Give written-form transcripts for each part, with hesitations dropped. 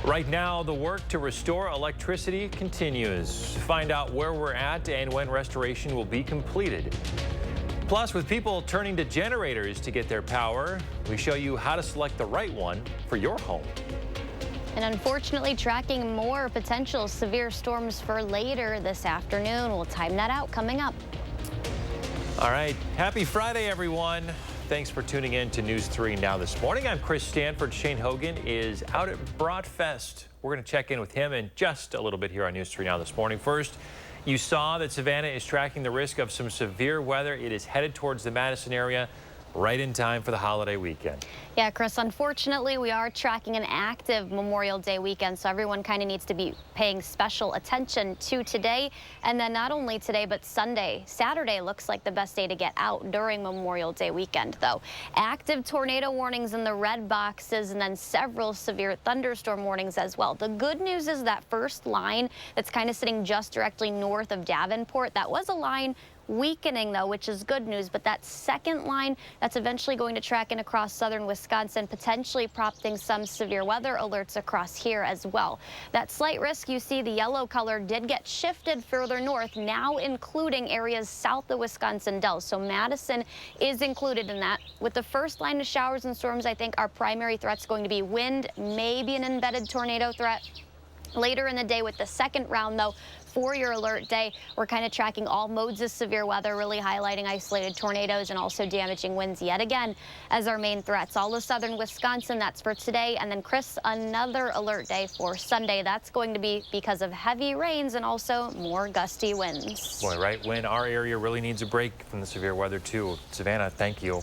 Right now, the work to restore electricity continues. Find out where we're at and when restoration will be completed. Plus, with people turning to generators to get their power, we show you how to select the right one for your home. And unfortunately, tracking more potential severe storms for later this afternoon. We'll time that out coming up. All right. Happy Friday, everyone. Thanks for tuning in to News 3 Now this morning. I'm Chris Stanford. Shane Hogan is out at Broadfest. We're going to check in with him in just a little bit here on News 3 Now this morning. First, you saw that Savannah is tracking the risk of some severe weather. It is headed towards the Madison area right in time for the holiday weekend. Yeah, Chris, unfortunately, we are tracking an active Memorial Day weekend, so everyone kind of needs to be paying special attention to today. And then not only today, but Sunday. Saturday looks like the best day to get out during Memorial Day weekend, though. Active tornado warnings in the red boxes and then several severe thunderstorm warnings as well. The good news is that first line that's kind of sitting just directly north of Davenport, that was a line weakening, though, which is good news. But that second line, that's eventually going to track in across southern Wisconsin, potentially prompting some severe weather alerts across here as well. That slight risk you see, the yellow color, did get shifted further north, now including areas south of Wisconsin Dells. So Madison is included in that. With the first line of showers and storms, I think our primary threat's going to be wind, maybe an embedded tornado threat. Later in the day with the second round, though, for your alert day, we're kind of tracking all modes of severe weather, really highlighting isolated tornadoes and also damaging winds yet again as our main threats. All of southern Wisconsin, that's for today. And then, Chris, another alert day for Sunday. That's going to be because of heavy rains and also more gusty winds. Boy, right when our area really needs a break from the severe weather, too. Savannah, thank you.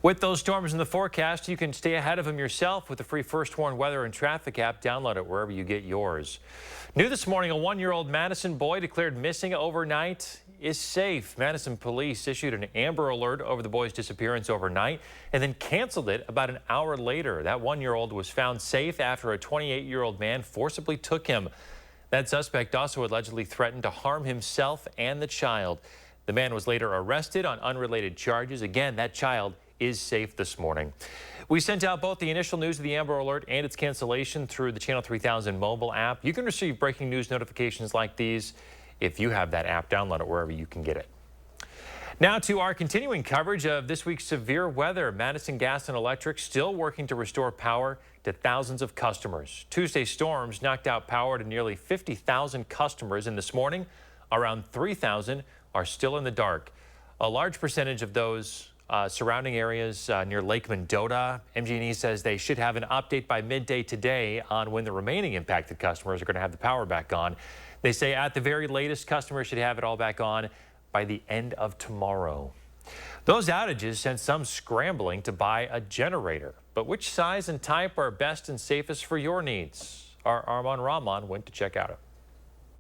With those storms in the forecast, you can stay ahead of them yourself with the free First Warn Weather and Traffic app. Download it wherever you get yours. New this morning, a 1-year-old Madison boy declared missing overnight is safe. Madison police issued an Amber Alert over the boy's disappearance overnight and then canceled it about an hour later. That 1-year-old was found safe after a 28-year-old man forcibly took him. That suspect also allegedly threatened to harm himself and the child. The man was later arrested on unrelated charges. Again, that child is safe this morning. We sent out both the initial news of the Amber Alert and its cancellation through the Channel 3000 mobile app. You can receive breaking news notifications like these if you have that app. Download it wherever you can get it. Now to our continuing coverage of this week's severe weather. Madison Gas and Electric still working to restore power to thousands of customers. Tuesday's storms knocked out power to nearly 50,000 customers, and this morning around 3,000 are still in the dark. A large percentage of those surrounding areas near Lake Mendota. MG&E says they should have an update by midday today on when the remaining impacted customers are going to have the power back on. They say at the very latest, customers should have it all back on by the end of tomorrow. Those outages sent some scrambling to buy a generator. But which size and type are best and safest for your needs? Our Armand Rahman went to check out it.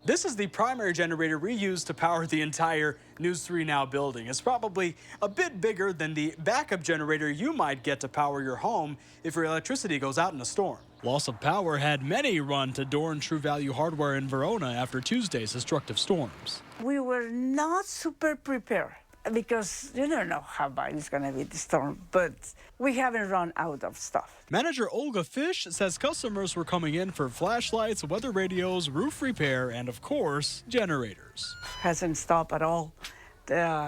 This is the primary generator we use to power the entire News 3 Now building. It's probably a bit bigger than the backup generator you might get to power your home if your electricity goes out in a storm. Loss of power had many run to Dorn True Value Hardware in Verona after Tuesday's destructive storms. We were not super prepared because you don't know how bad it's going to be the storm, but we haven't run out of stuff. Manager Olga Fish says customers were coming in for flashlights, weather radios, roof repair, and of course, generators. Hasn't stopped at all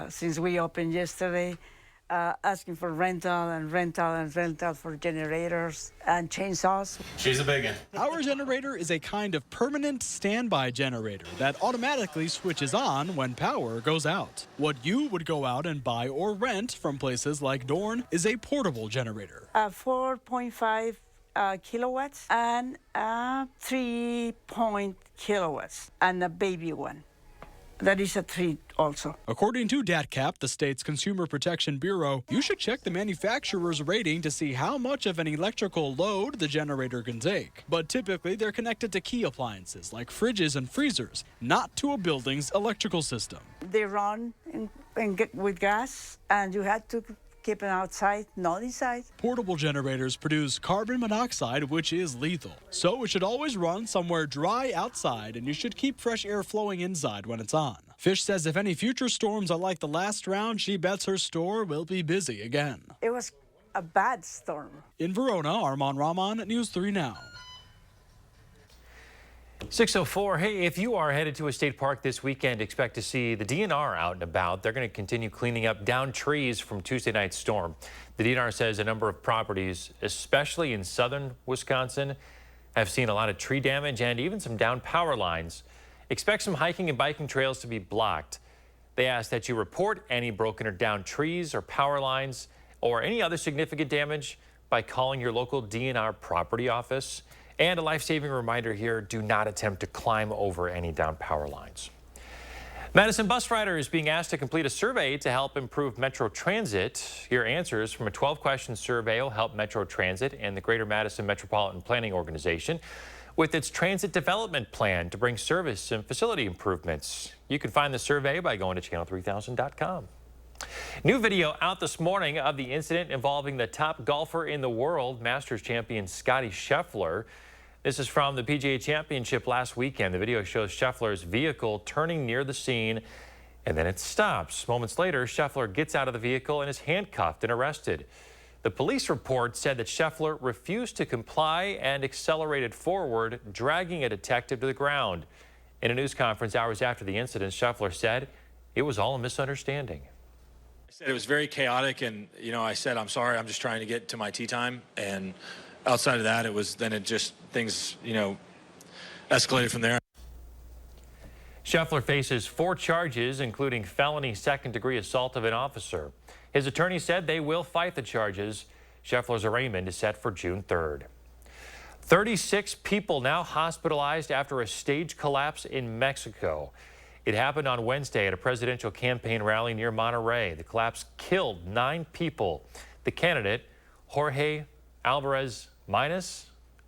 since we opened yesterday. Asking for rental for generators and chainsaws. She's a big one. Our generator is a kind of permanent standby generator that automatically switches on when power goes out. What you would go out and buy or rent from places like Dorn is a portable generator. 4.5 kilowatts and 3 kilowatts and a baby one. That is a treat also. According to DATCAP, the state's Consumer Protection Bureau, you should check the manufacturer's rating to see how much of an electrical load the generator can take. But typically, they're connected to key appliances like fridges and freezers, not to a building's electrical system. They run with gas, and you had to keep it outside, not inside. Portable generators produce carbon monoxide, which is lethal. So it should always run somewhere dry outside, and you should keep fresh air flowing inside when it's on. Fish says if any future storms are like the last round, she bets her store will be busy again. It was a bad storm. In Verona, Armand Rahman, News 3 Now. 6:04. Hey, if you are headed to a state park this weekend, expect to see the DNR out and about. They're going to continue cleaning up downed trees from Tuesday night's storm. The DNR says a number of properties, especially in southern Wisconsin, have seen a lot of tree damage and even some downed power lines. Expect some hiking and biking trails to be blocked. They ask that you report any broken or downed trees or power lines or any other significant damage by calling your local DNR property office. And a life-saving reminder here, do not attempt to climb over any downed power lines. Madison bus riders being asked to complete a survey to help improve Metro Transit. Your answers from a 12-question survey will help Metro Transit and the Greater Madison Metropolitan Planning Organization with its transit development plan to bring service and facility improvements. You can find the survey by going to channel3000.com. New video out this morning of the incident involving the top golfer in the world, Masters champion Scottie Scheffler. This is from the PGA Championship last weekend. The video shows Scheffler's vehicle turning near the scene, and then it stops. Moments later, Scheffler gets out of the vehicle and is handcuffed and arrested. The police report said that Scheffler refused to comply and accelerated forward, dragging a detective to the ground. In a news conference hours after the incident, Scheffler said it was all a misunderstanding. I said it was very chaotic, and I said, I'm sorry, I'm just trying to get to my tee time. And outside of that, things escalated from there. Scheffler faces 4 charges, including felony second-degree assault of an officer. His attorney said they will fight the charges. Scheffler's arraignment is set for June 3rd. 36 people now hospitalized after a stage collapse in Mexico. It happened on Wednesday at a presidential campaign rally near Monterrey. The collapse killed 9 people. The candidate, Jorge Alvarez Minus,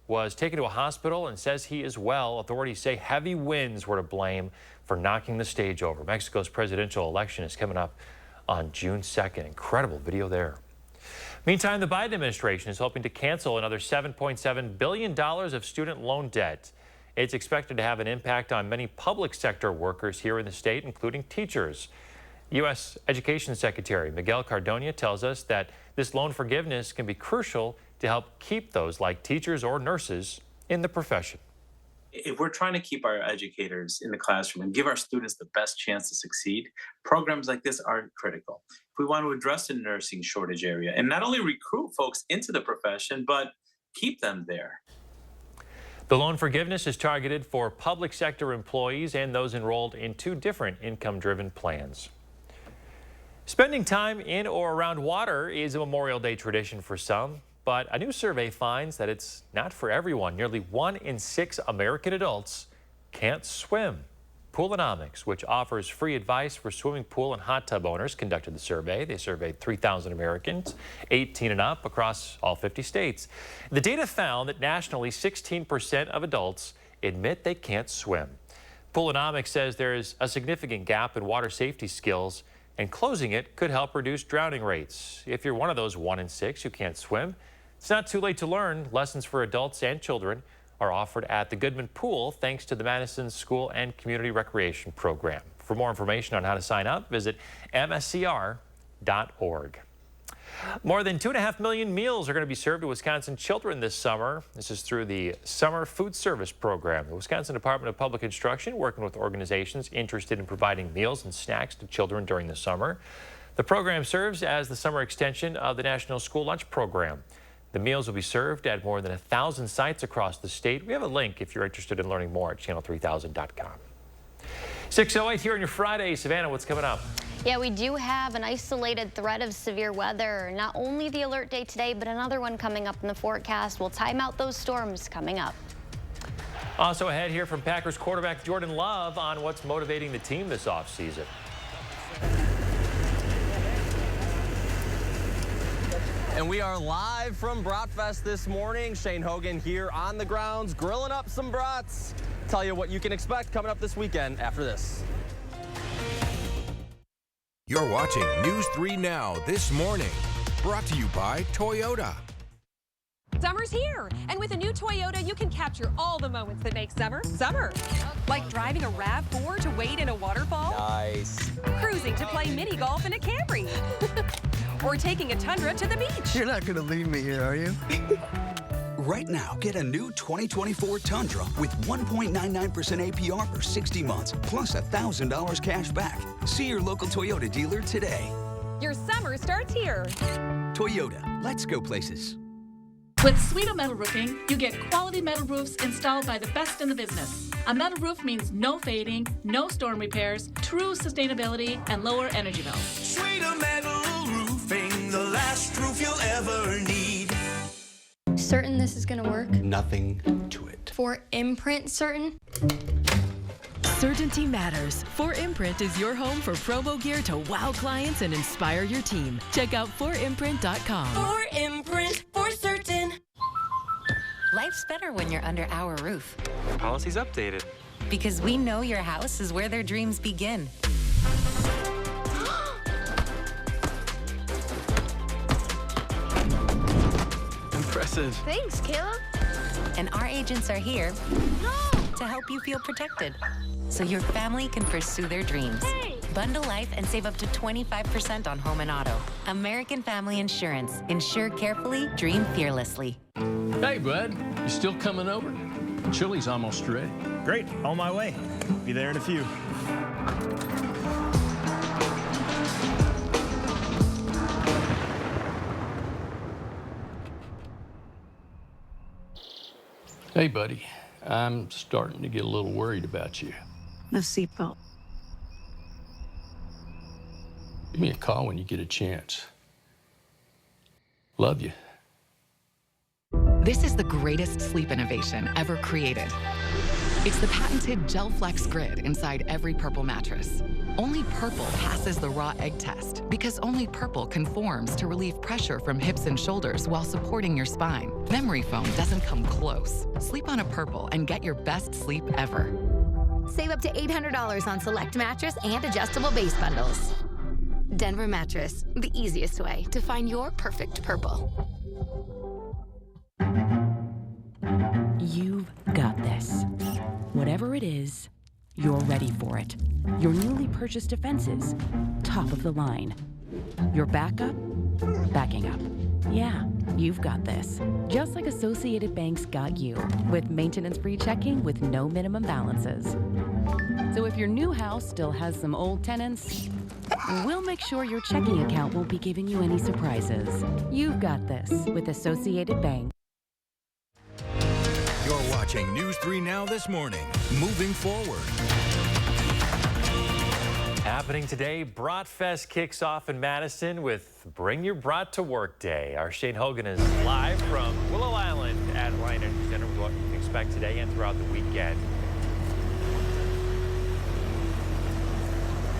was taken to a hospital and says he is well. Authorities say heavy winds were to blame for knocking the stage over. Mexico's presidential election is coming up on June 2nd. Incredible video there. Meantime, the Biden administration is hoping to cancel another $7.7 billion of student loan debt. It's expected to have an impact on many public sector workers here in the state, including teachers. U.S. Education Secretary Miguel Cardona tells us that this loan forgiveness can be crucial to help keep those like teachers or nurses in the profession. If we're trying to keep our educators in the classroom and give our students the best chance to succeed, programs like this are critical. If we want to address the nursing shortage area and not only recruit folks into the profession, but keep them there. The loan forgiveness is targeted for public sector employees and those enrolled in 2 different income-driven plans. Spending time in or around water is a Memorial Day tradition for some, but a new survey finds that it's not for everyone. Nearly 1 in 6 American adults can't swim. Poolonomics, which offers free advice for swimming pool and hot tub owners, conducted the survey. They surveyed 3,000 Americans, 18 and up, across all 50 states. The data found that nationally, 16% of adults admit they can't swim. Poolonomics says there is a significant gap in water safety skills, and closing it could help reduce drowning rates. If you're one of those 1 in 6 who can't swim, it's not too late to learn. Lessons for adults and children are offered at the Goodman Pool thanks to the Madison School and Community Recreation Program. For more information on how to sign up, visit mscr.org. More than 2.5 million meals are going to be served to Wisconsin children this summer. This is through the Summer Food Service Program. The Wisconsin Department of Public Instruction working with organizations interested in providing meals and snacks to children during the summer. The program serves as the summer extension of the National School Lunch Program. The meals will be served at more than 1,000 sites across the state. We have a link if you're interested in learning more at channel3000.com. 6:08 here on your Friday. Savannah, what's coming up? Yeah, we do have an isolated threat of severe weather. Not only the alert day today, but another one coming up in the forecast. We'll time out those storms coming up. Also ahead here from Packers quarterback Jordan Love on what's motivating the team this offseason. And we are live from Bratfest this morning. Shane Hogan here on the grounds, grilling up some brats. Tell you what you can expect coming up this weekend after this. You're watching News 3 Now this morning. Brought to you by Toyota. Summer's here, and with a new Toyota, you can capture all the moments that make summer, summer. Like driving a RAV4 to wade in a waterfall. Nice. Cruising to play mini golf in a Camry. Or taking a Tundra to the beach. You're not going to leave me here, are you? Right now, get a new 2024 Tundra with 1.99% APR for 60 months, plus $1,000 cash back. See your local Toyota dealer today. Your summer starts here. Toyota, let's go places. With Sweeto Metal Roofing, you get quality metal roofs installed by the best in the business. A metal roof means no fading, no storm repairs, true sustainability, and lower energy bills. Sweeto Metal Roofing, the last roof you'll ever need. Certain this is gonna work? Nothing to it. For Imprint certain? Certainty matters. 4imprint is your home for promo gear to wow clients and inspire your team. Check out 4imprint.com. 4imprint, for certain. Life's better when you're under our roof. Policy's updated. Because we know your house is where their dreams begin. Impressive. Thanks, Caleb. And our agents are here to help you feel protected, so your family can pursue their dreams. Hey. Bundle life and save up to 25% on home and auto. American Family Insurance. Insure carefully, dream fearlessly. Hey, bud. You still coming over? Chili's almost ready. Great. On my way. Be there in a few. Hey, buddy. I'm starting to get a little worried about you. No seatbelt. Give me a call when you get a chance. Love you. This is the greatest sleep innovation ever created. It's the patented Gel Flex Grid inside every Purple mattress. Only Purple passes the raw egg test because only Purple conforms to relieve pressure from hips and shoulders while supporting your spine. Memory foam doesn't come close. Sleep on a Purple and get your best sleep ever. Save up to $800 on select mattress and adjustable base bundles. Denver Mattress, the easiest way to find your perfect Purple. You've got this. Whatever it is, you're ready for it. Your newly purchased defenses, top of the line. Your backup, backing up. Yeah, you've got this. Just like Associated Bank's got you, with maintenance-free checking with no minimum balances. So if your new house still has some old tenants, we'll make sure your checking account won't be giving you any surprises. You've got this with Associated Bank. You're watching News 3 Now this morning. Moving forward. Happening today, Bratfest kicks off in Madison with Bring Your Brat to Work Day. Our Shane Hogan is live from Willow Island at Lion Energy Center with what you can expect today and throughout the weekend.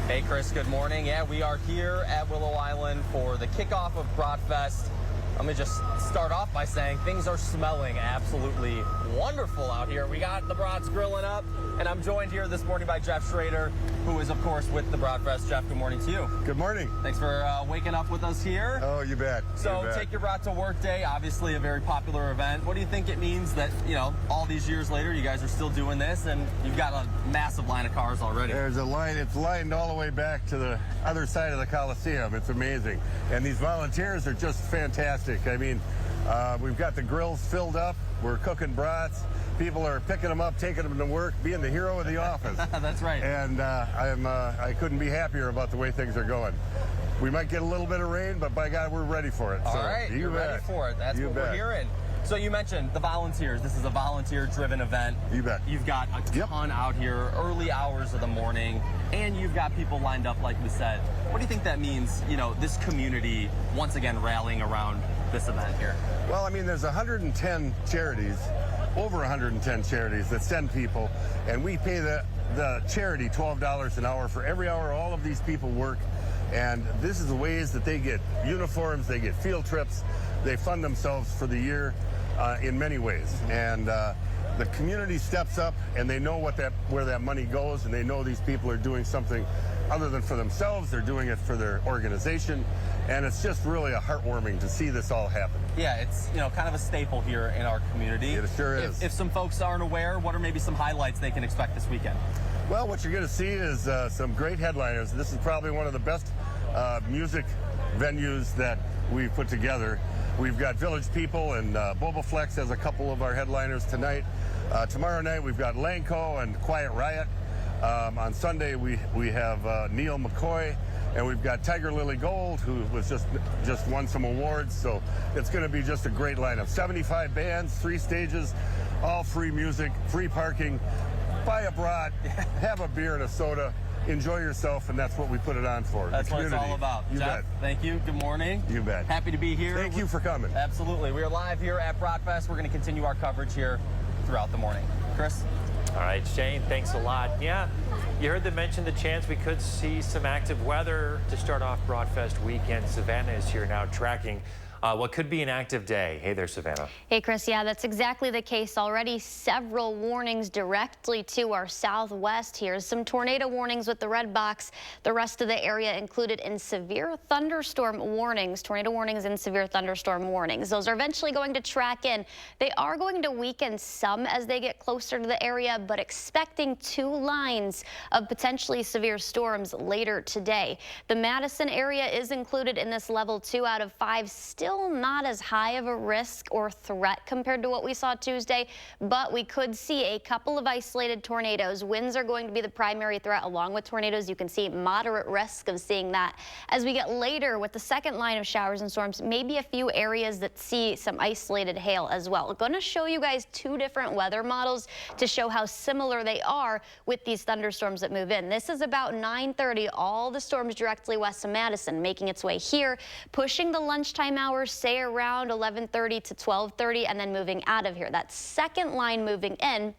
Hey, Chris, good morning. Yeah, we are here at Willow Island for the kickoff of Bratfest. Let me just start off by saying things are smelling absolutely wonderful out here. We got the brats grilling up, and I'm joined here this morning by Jeff Schrader, who is, of course, with the Bratfest. Jeff, good morning to you. Good morning. Thanks for waking up with us here. Oh, you bet. So, you bet. Take Your Brat to Work Day, obviously a very popular event. What do you think it means that, you know, all these years later, you guys are still doing this, and you've got a massive line of cars already? There's a line. It's lined all the way back to the other side of the Coliseum. It's amazing. And these volunteers are just fantastic. I mean, we've got the grills filled up. We're cooking brats. People are picking them up, taking them to work, being the hero of the office. That's right. And I couldn't be happier about the way things are going. We might get a little bit of rain, but by God, we're ready for it. All right, you're ready for it. That's what we're hearing. So you mentioned the volunteers. This is a volunteer-driven event. You bet. You've got a ton out here, early hours of the morning, and you've got people lined up, like we said. What do you think that means, you know, this community once again rallying around this event here? Well, I mean, there's 110 charities, over 110 charities that send people, and we pay the charity $12 an hour for every hour all of these people work. And this is the ways that they get uniforms, they get field trips, they fund themselves for the year in many ways. And the community steps up, and they know where that money goes, and they know these people are doing something other than for themselves. They're doing it for their organization, and it's just really heartwarming to see this all happen. Yeah, it's, you know, kind of a staple here in our community. It sure is. If some folks aren't aware, what are maybe some highlights they can expect this weekend? Well, what you're going to see is some great headliners. This is probably one of the best music venues that we've put together. We've got Village People and Bobaflex as a couple of our headliners tonight. Tomorrow night we've got Lanco and Quiet Riot. On Sunday we have Neil McCoy, and we've got Tiger Lily Gold, who was just won some awards. So it's going to be just a great lineup. 75 bands, 3 stages, all free music, free parking. Buy a brat, have a beer and a soda, enjoy yourself, and that's what we put it on for. That's what it's all about. You Jeff, bet. thank you. Good morning. You bet. Happy to be here. Thank you for coming. Absolutely. We are live here at Broadfest. We're going to continue our coverage here throughout the morning. Chris? All right, Shane, thanks a lot. Yeah, you heard them mention the chance we could see some active weather to start off Broadfest weekend. Savannah is here now tracking what could be an active day. Hey there, Savannah. Hey, Chris. Yeah, that's exactly the case. Already several warnings directly to our southwest here. Some tornado warnings with the red box. The rest of the area included in severe thunderstorm warnings. Tornado warnings and severe thunderstorm warnings. Those are eventually going to track in. They are going to weaken some as they get closer to the area, but expecting 2 lines of potentially severe storms later today. The Madison area is included in this level 2 out of 5. Still not as high of a risk or threat compared to what we saw Tuesday, but we could see a couple of isolated tornadoes. Winds are going to be the primary threat along with tornadoes. You can see moderate risk of seeing that. As we get later with the second line of showers and storms, maybe a few areas that see some isolated hail as well. I'm going to show you guys 2 different weather models to show how similar they are with these thunderstorms that move in. This is about 9:30, all the storms directly west of Madison, making its way here, pushing the lunchtime hours, say around 11:30 to 12:30, and then moving out of here. That second line moving in,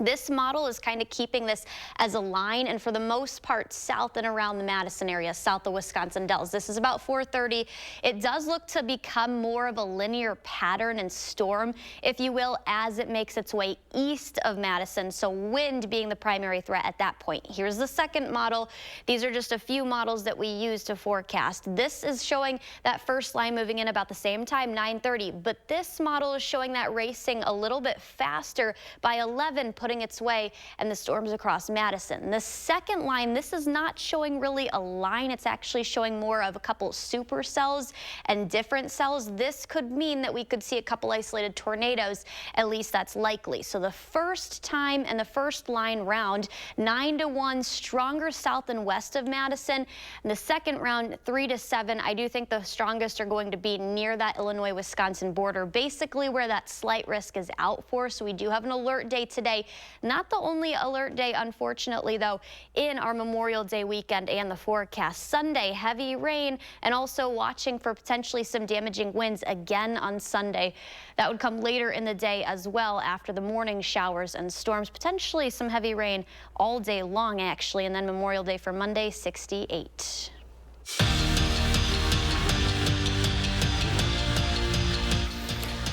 this model is kind of keeping this as a line, and for the most part south and around the Madison area, south of Wisconsin Dells. This is about 4:30. It does look to become more of a linear pattern and storm, if you will, as it makes its way east of Madison, so wind being the primary threat at that point. Here's the second model. These are just a few models that we use to forecast. This is showing that first line moving in about the same time, 9:30, but this model is showing that racing a little bit faster by 11, putting its way and the storms across Madison. The second line, this is not showing really a line. It's actually showing more of a couple supercells and different cells. This could mean that we could see a couple isolated tornadoes. At least that's likely. So the first time and the first line round, 9-1, stronger south and west of Madison. And the second round, 3-7. I do think the strongest are going to be near that Illinois-Wisconsin border, basically where that slight risk is out for. So we do have an alert day today. Not the only alert day, unfortunately, though, in our Memorial Day weekend and the forecast. Sunday, heavy rain, and also watching for potentially some damaging winds again on Sunday. That would come later in the day as well after the morning showers and storms. Potentially some heavy rain all day long, actually, and then Memorial Day for Monday, 68.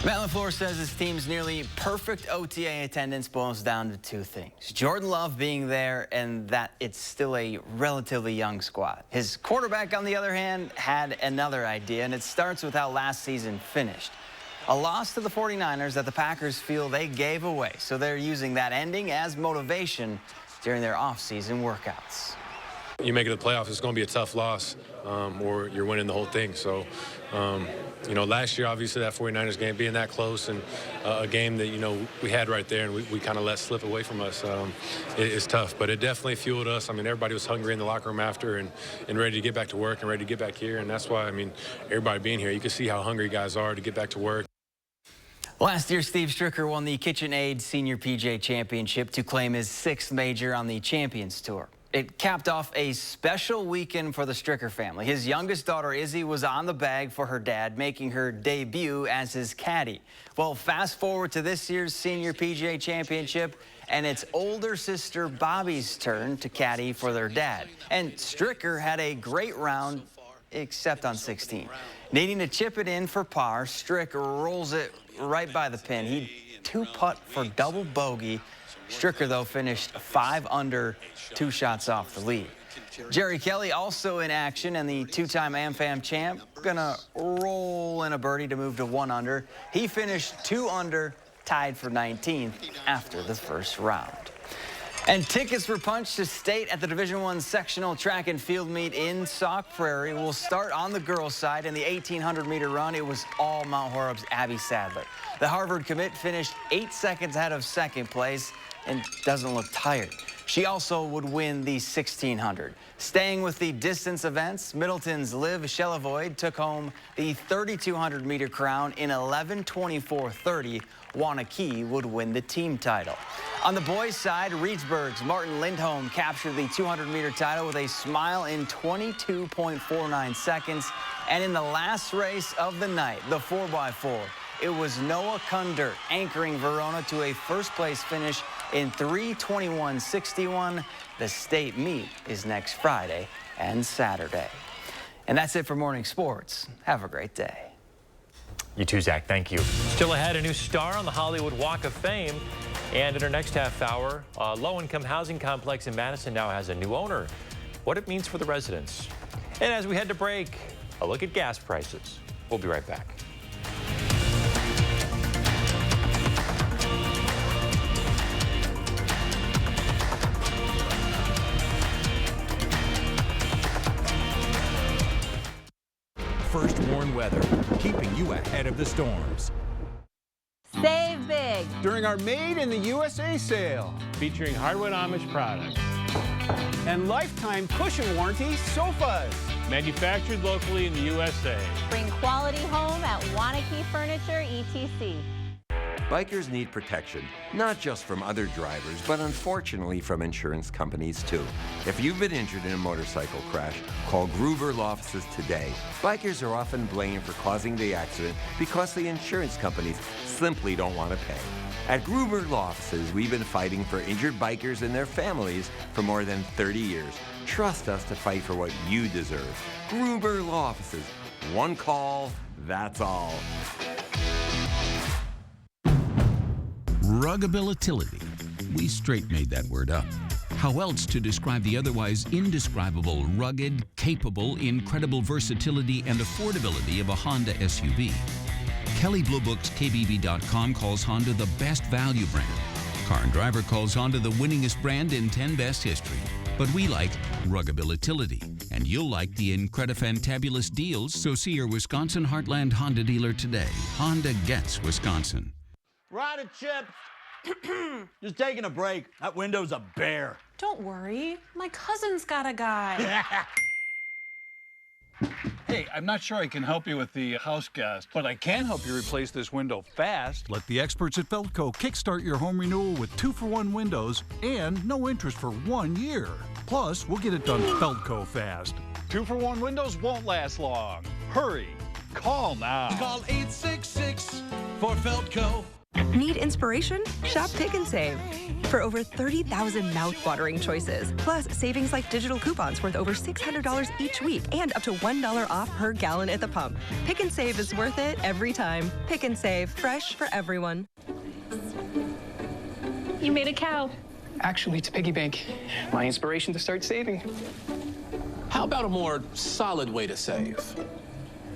Matt LaFleur says his team's nearly perfect OTA attendance boils down to 2 things. Jordan Love being there and that it's still a relatively young squad. His quarterback, on the other hand, had another idea, and it starts with how last season finished. A loss to the 49ers that the Packers feel they gave away, so they're using that ending as motivation during their offseason workouts. You make it to the playoffs, it's going to be a tough loss, or you're winning the whole thing. So, you know, last year, obviously, that 49ers game being that close and a game that, you know, we had right there and we kind of let slip away from us, it's tough. But it definitely fueled us. I mean, everybody was hungry in the locker room after and ready to get back to work and ready to get back here. And that's why, I mean, everybody being here, you can see how hungry guys are to get back to work. Last year, Steve Stricker won the KitchenAid Senior PGA Championship to claim his 6th major on the Champions Tour. It capped off a special weekend for the Stricker family. His youngest daughter, Izzy, was on the bag for her dad, making her debut as his caddy. Well, fast forward to this year's Senior PGA Championship, and it's older sister Bobby's turn to caddy for their dad. And Stricker had a great round, except on 16. Needing to chip it in for par, Stricker rolls it right by the pin. He 2-putt for double bogey. Stricker, though, finished 5 under, 2 shots off the lead. Jerry Kelly also in action, and the 2-time AmFam champ gonna roll in a birdie to move to 1 under. He finished 2 under, tied for 19th after the first round. And tickets for Punch to State at the Division I sectional track and field meet in Sauk Prairie will start on the girls' side. In the 1,800-meter run, it was all Mount Horeb's Abby Sadler. The Harvard commit finished 8 seconds ahead of second place and doesn't look tired. She also would win the 1,600. Staying with the distance events, Middleton's Liv Shelevoid took home the 3,200-meter crown in 11:24:30. Wanakee would win the team title. On the boys' side, Reedsburg's Martin Lindholm captured the 200-meter title with a smile in 22.49 seconds. And in the last race of the night, the 4x4, it was Noah Kundert anchoring Verona to a first-place finish in 3:21:61. The state meet is next Friday and Saturday. And that's it for morning sports. Have a great day. You too, Zach. Thank you. Still ahead, a new star on the Hollywood Walk of Fame. And in our next half hour, a low-income housing complex in Madison now has a new owner. What it means for the residents. And as we head to break, a look at gas prices. We'll be right back. First Warn Weather, keeping you ahead of the storms. Save big during our Made in the USA sale, featuring hardwood Amish products and lifetime cushion warranty sofas, manufactured locally in the USA. Bring quality home at Wanakee Furniture, etc. Bikers need protection, not just from other drivers, but unfortunately from insurance companies too. If you've been injured in a motorcycle crash, call Gruber Law Offices today. Bikers are often blamed for causing the accident because the insurance companies simply don't want to pay. At Gruber Law Offices, we've been fighting for injured bikers and their families for more than 30 years. Trust us to fight for what you deserve. Gruber Law Offices. One call, that's all. Ruggability. We straight made that word up. How else to describe the otherwise indescribable, rugged, capable, incredible versatility and affordability of a Honda SUV? Kelley Blue Book's KBB.com calls Honda the best value brand. Car and Driver calls Honda the winningest brand in 10 best history. But we like ruggability, and you'll like the incredifantabulous deals, so see your Wisconsin Heartland Honda dealer today. Honda gets Wisconsin. Rider chips. Just taking a break. That window's a bear. Don't worry. My cousin's got a guy. Hey, I'm not sure I can help you with the house gas, but I can help you replace this window fast. Let the experts at Feldco kickstart your home renewal with 2-for-1 windows and no interest for 1 year. Plus, we'll get it done Feldco fast. 2-for-1 windows won't last long. Hurry. Call now. Call 866 for Feldco. Need inspiration? Shop Pick and Save. For over 30,000 mouth-watering choices, plus savings like digital coupons worth over $600 each week and up to $1 off per gallon at the pump. Pick and Save is worth it every time. Pick and Save, fresh for everyone. You made a cow. Actually, it's a piggy bank. My inspiration to start saving. How about a more solid way to save?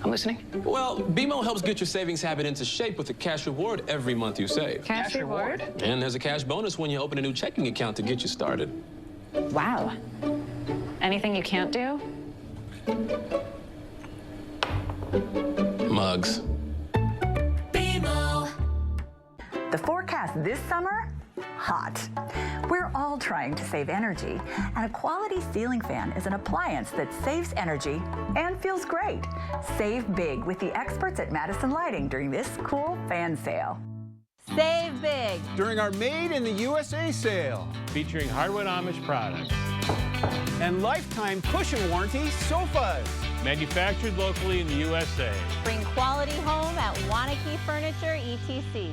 I'm listening. Well, BMO helps get your savings habit into shape with a cash reward every month you save. Cash reward? And there's a cash bonus when you open a new checking account to get you started. Wow. Anything you can't do? Mugs. BMO. The forecast this summer? Hot. We're all trying to save energy, and a quality ceiling fan is an appliance that saves energy and feels great. Save big with the experts at Madison Lighting during this cool fan sale. Save big during our Made in the USA sale, featuring hardwood Amish products and lifetime cushion warranty sofas, manufactured locally in the USA. Bring quality home at Wanakee Furniture, etc.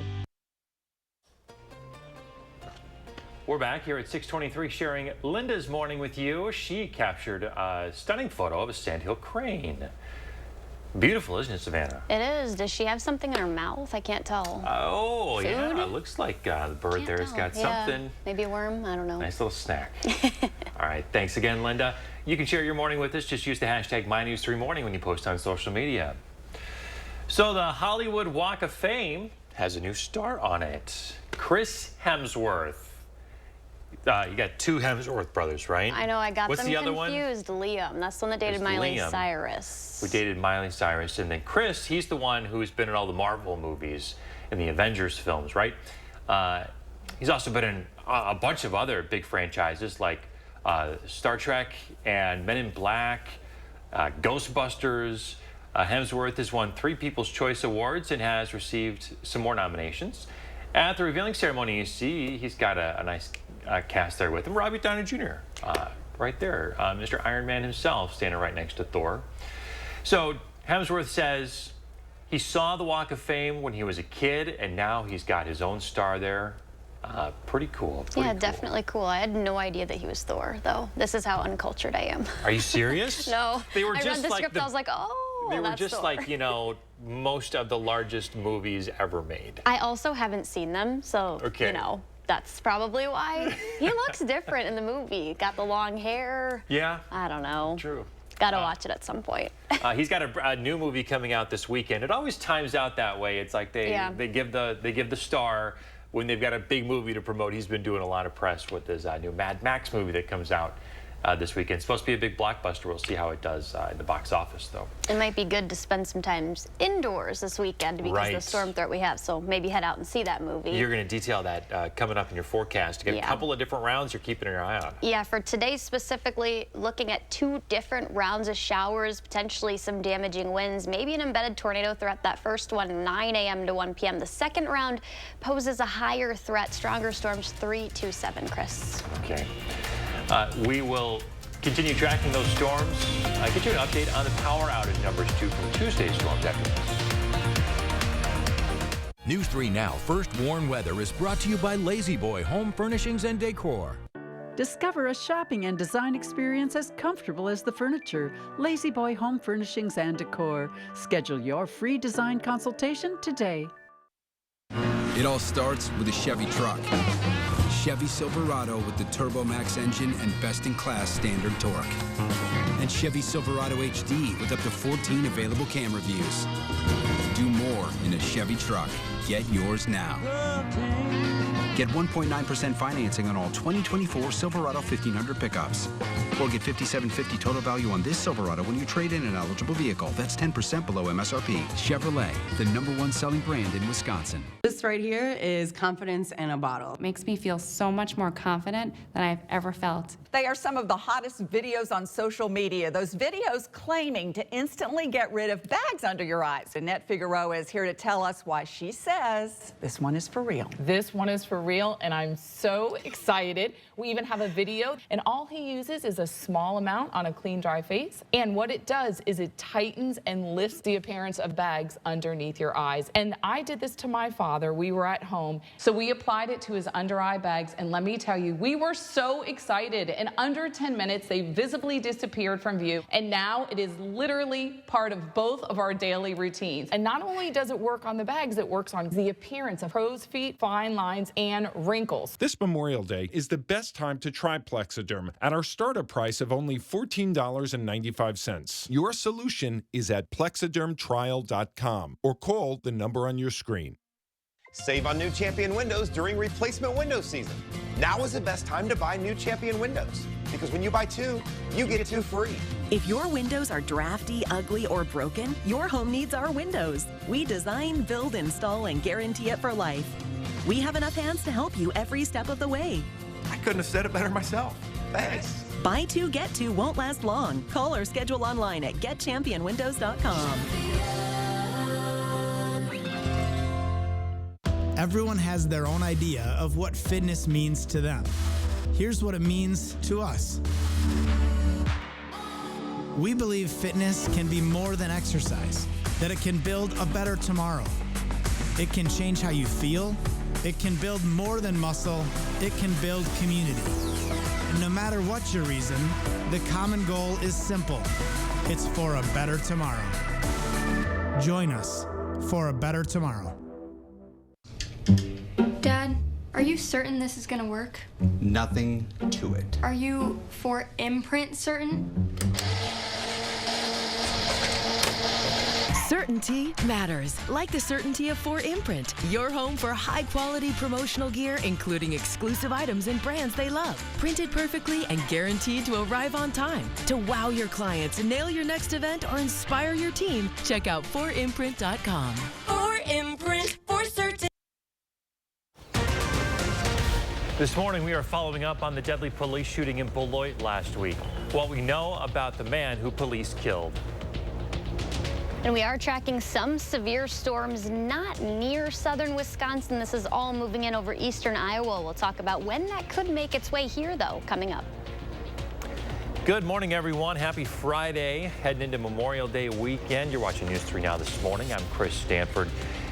We're back here at 6:23 sharing Linda's morning with you. She captured a stunning photo of a sandhill crane. Beautiful, isn't it, Savannah? It is. Does she have something in her mouth? I can't tell. Oh, Food? yeah. It looks like the bird there has got something. Maybe a worm. I don't know. Nice little snack. All right. Thanks again, Linda. You can share your morning with us. Just use the hashtag MyNews3Morning when you post on social media. So the Hollywood Walk of Fame has a new star on it. Chris Hemsworth. You got two Hemsworth brothers, right? I know, I got What's them the other confused. Liam, that's the one that dated Miley Liam. Cyrus. We dated Miley Cyrus, and then Chris, he's the one who's been in all the Marvel movies and the Avengers films, right? He's also been in a bunch of other big franchises like Star Trek and Men in Black, Ghostbusters. Hemsworth has won 3 People's Choice Awards and has received some more nominations. At the revealing ceremony, you see he's got a nice cast there with him. Robbie Downey Jr. Right there. Mr. Iron Man himself standing right next to Thor. So Hemsworth says he saw the Walk of Fame when he was a kid, and now he's got his own star there. Pretty cool. Yeah, definitely cool. I had no idea that he was Thor, though. This is how uncultured I am. Are you serious? No. They were I just read the like script, I was like, oh, they were that's just Thor. like, you know, most of the largest movies ever made. I also haven't seen them, so, Okay. you know, that's probably why. He looks different in the movie. Got the long hair. Yeah. I don't know. True. Gotta watch it at some point. He's got a new movie coming out this weekend. It always times out that way. It's like they give the star when they've got a big movie to promote. He's been doing a lot of press with his new Mad Max movie that comes out this weekend. It's supposed to be a big blockbuster. We'll see how it does in the box office, though. It might be good to spend some time indoors this weekend because of the storm threat we have. So maybe head out and see that movie. You're going to detail that coming up in your forecast. You got a couple of different rounds you're keeping your eye on. Yeah, for today specifically, looking at 2 different rounds of showers, potentially some damaging winds, maybe an embedded tornado threat. That first one, 9 a.m. to 1 p.m. The second round poses a higher threat, stronger storms 3 to 7, Chris. Okay. We will continue tracking those storms. Get you an update on the power outage numbers, too, from Tuesday's storms after this. News 3 Now First Warn Weather is brought to you by Lazy Boy Home Furnishings and Decor. Discover a shopping and design experience as comfortable as the furniture. Lazy Boy Home Furnishings and Decor. Schedule your free design consultation today. It all starts with a Chevy truck. Chevy Silverado with the Turbo Max engine and best-in-class standard torque. And Chevy Silverado HD with up to 14 available camera views. Do more in a Chevy truck. Get yours now. Get 1.9% financing on all 2024 Silverado 1500 pickups. Or get $5,750 total value on this Silverado when you trade in an eligible vehicle. That's 10% below MSRP. Chevrolet, the #1 selling brand in Wisconsin. This right here is confidence in a bottle. It makes me feel so much more confident than I've ever felt. They are some of the hottest videos on social media. Those videos claiming to instantly get rid of bags under your eyes. Annette Figueroa is here to tell us why she says this one is for real. This one is for real, and I'm so excited. We even have a video, and all he uses is a small amount on a clean, dry face. And what it does is it tightens and lifts the appearance of bags underneath your eyes. And I did this to my father. We were at home, so we applied it to his under eye bags, and let me tell you, we were so excited. In under 10 minutes, they visibly disappeared from view, and now it is literally part of both of our daily routines. And not only does it work on the bags, it works on the appearance of crow's feet, fine lines, and wrinkles. This Memorial Day is the best time to try Plexiderm at our startup price of only $14.95. Your solution is at plexidermtrial.com or call the number on your screen. Save on new Champion windows during replacement window season. Now is the best time to buy new Champion windows because when you buy 2, you get 2 free. If your windows are drafty, ugly, or broken, your home needs our windows. We design, build, install, and guarantee it for life. We have enough hands to help you every step of the way. I couldn't have said it better myself. Thanks. Buy 2, get 2 won't last long. Call or schedule online at getchampionwindows.com. Everyone has their own idea of what fitness means to them. Here's what it means to us. We believe fitness can be more than exercise, that it can build a better tomorrow. It can change how you feel. It can build more than muscle. It can build community. And no matter what your reason, the common goal is simple. It's for a better tomorrow. Join us for a better tomorrow. Dad, are you certain this is gonna work? Nothing to it. Are you for imprint certain? Certain certainty matters, like the certainty of 4imprint, your home for high-quality promotional gear, including exclusive items and brands they love. Printed perfectly and guaranteed to arrive on time. To wow your clients, nail your next event, or inspire your team, check out 4imprint.com. 4imprint for certain. This morning, we are following up on the deadly police shooting in Beloit last week. What we know about the man who police killed. And we are tracking some severe storms not near southern Wisconsin. This is all moving in over eastern Iowa. We'll talk about when that could make its way here, though, coming up. Good morning, everyone. Happy Friday. Heading into Memorial Day weekend. You're watching News 3 Now this morning. I'm Chris Stanford.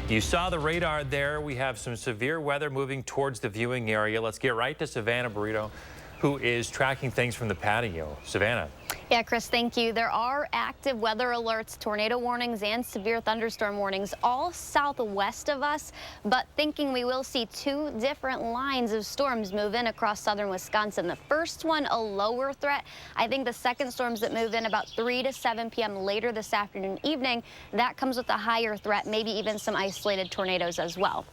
You saw the radar there. We have some severe weather moving towards the viewing area. Let's get right to Savannah Burrito, who is tracking things from the patio. Savannah. Yeah, Chris, thank you. There are active weather alerts, tornado warnings, and severe thunderstorm warnings all southwest of us, but thinking we will see two different lines of storms move in across southern Wisconsin. The first one, a lower threat. I think the second storms that move in about 3 to 7 p.m. later this afternoon, evening, that comes with a higher threat, maybe even some isolated tornadoes as well.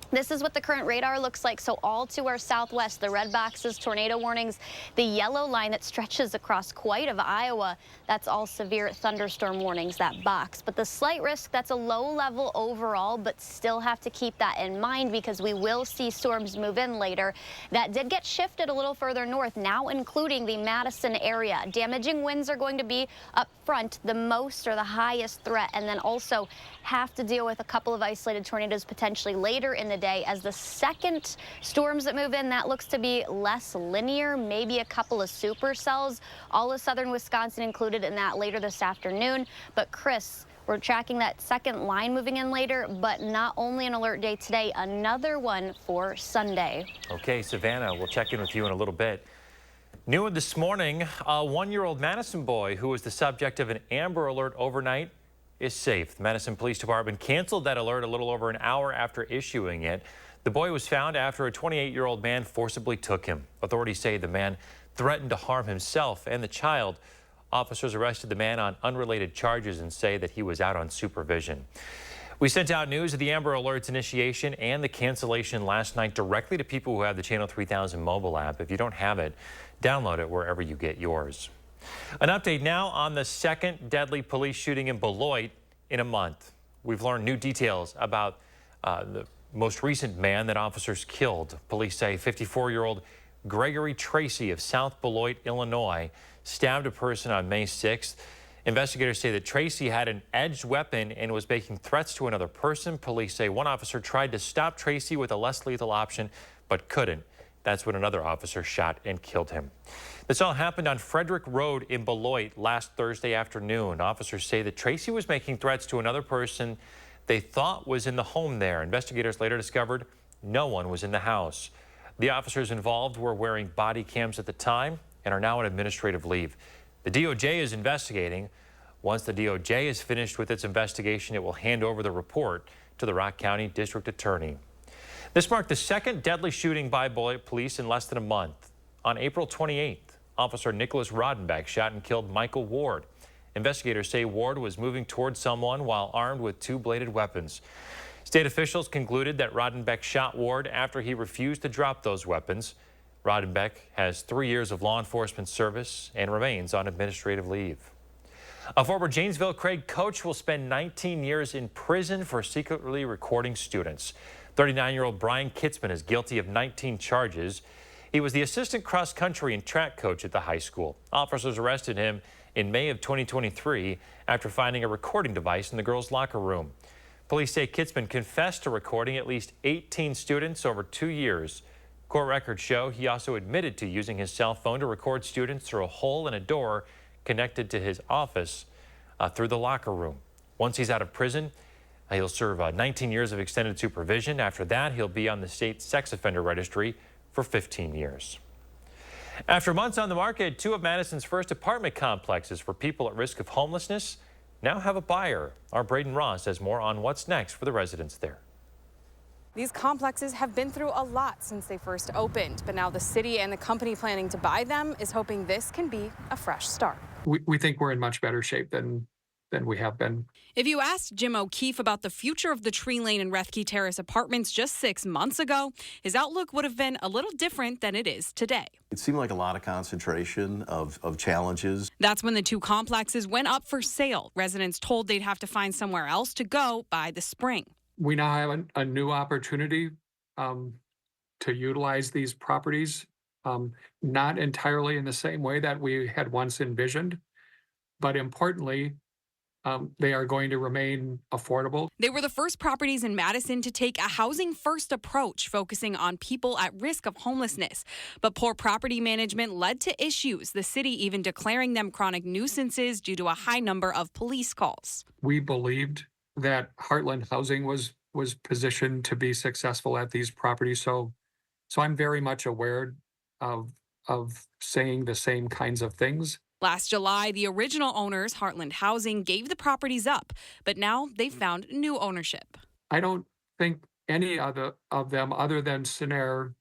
This is what the current radar looks like. So all to our southwest, the red boxes, tornado warnings, the yellow line that stretches across quite of Iowa, that's all severe thunderstorm warnings, that box. But the slight risk, that's a low level overall, but still have to keep that in mind because we will see storms move in later. That did get shifted a little further north, now including the Madison area. Damaging winds are going to be up front, the most or the highest threat, and then also have to deal with a couple of isolated tornadoes potentially later in the day. As the second storms that move in, that looks to be less linear, maybe a couple of supercells, all of southern Wisconsin included in that later this afternoon. But Chris, we're tracking that second line moving in later, but not only an alert day today, another one for Sunday. Okay, Savannah, we'll check in with you in a little bit. New this morning, a 1-year-old Madison boy who was the subject of an Amber Alert overnight is safe. The Madison Police Department canceled that alert a little over an hour after issuing it. The boy was found after a 28-year-old man forcibly took him. Authorities say the man threatened to harm himself and the child. Officers arrested the man on unrelated charges and say that he was out on supervision. We sent out news of the Amber Alert's initiation and the cancellation last night directly to people who have the Channel 3000 mobile app. If you don't have it, download it wherever you get yours. An update now on the second deadly police shooting in Beloit in a month. We've learned new details about the most recent man that officers killed. Police say 54-year-old Gregory Tracy of South Beloit, Illinois, stabbed a person on May 6th. Investigators say that Tracy had an edged weapon and was making threats to another person. Police say one officer tried to stop Tracy with a less lethal option, but couldn't. That's when another officer shot and killed him. This all happened on Frederick Road in Beloit last Thursday afternoon. Officers say that Tracy was making threats to another person they thought was in the home there. Investigators later discovered no one was in the house. The officers involved were wearing body cams at the time and are now on administrative leave. The DOJ is investigating. Once the DOJ is finished with its investigation, it will hand over the report to the Rock County District Attorney. This marked the second deadly shooting by Beloit police in less than a month. On April 28th, Officer Nicholas Rodenbeck shot and killed Michael Ward. Investigators say Ward was moving towards someone while armed with two bladed weapons. State officials concluded that Rodenbeck shot Ward after he refused to drop those weapons. Rodenbeck has 3 years of law enforcement service and remains on administrative leave. A former Janesville Craig coach will spend 19 years in prison for secretly recording students. 39-year-old Brian Kitzman is guilty of 19 charges. He was the assistant cross-country and track coach at the high school. Officers arrested him in May of 2023 after finding a recording device in the girls' locker room. Police say Kitzman confessed to recording at least 18 students over 2 years. Court records show he also admitted to using his cell phone to record students through a hole in a door connected to his office through the locker room. Once he's out of prison, he'll serve 19 years of extended supervision. After that, he'll be on the state sex offender registry for 15 years. After months on the market, two of Madison's first apartment complexes for people at risk of homelessness now have a buyer. Our Braden Ross has more on what's next for the residents there. These complexes have been through a lot since they first opened, but now the city and the company planning to buy them is hoping this can be a fresh start. We think we're in much better shape than we have been. If you asked Jim O'Keefe about the future of the Tree Lane and Rethke Terrace apartments just 6 months ago, his outlook would have been a little different than it is today. It seemed like a lot of concentration of challenges. That's when the two complexes went up for sale. Residents told they'd have to find somewhere else to go by the spring. We now have a new opportunity to utilize these properties, not entirely in the same way that we had once envisioned, but importantly, they are going to remain affordable. They were the first properties in Madison to take a housing-first approach, focusing on people at risk of homelessness. But poor property management led to issues, the city even declaring them chronic nuisances due to a high number of police calls. We believed that Heartland Housing was positioned to be successful at these properties, so I'm very much aware of saying the same kinds of things. Last July, the original owners, Heartland Housing, gave the properties up, but now they've found new ownership. I don't think any of them, other than Sinair,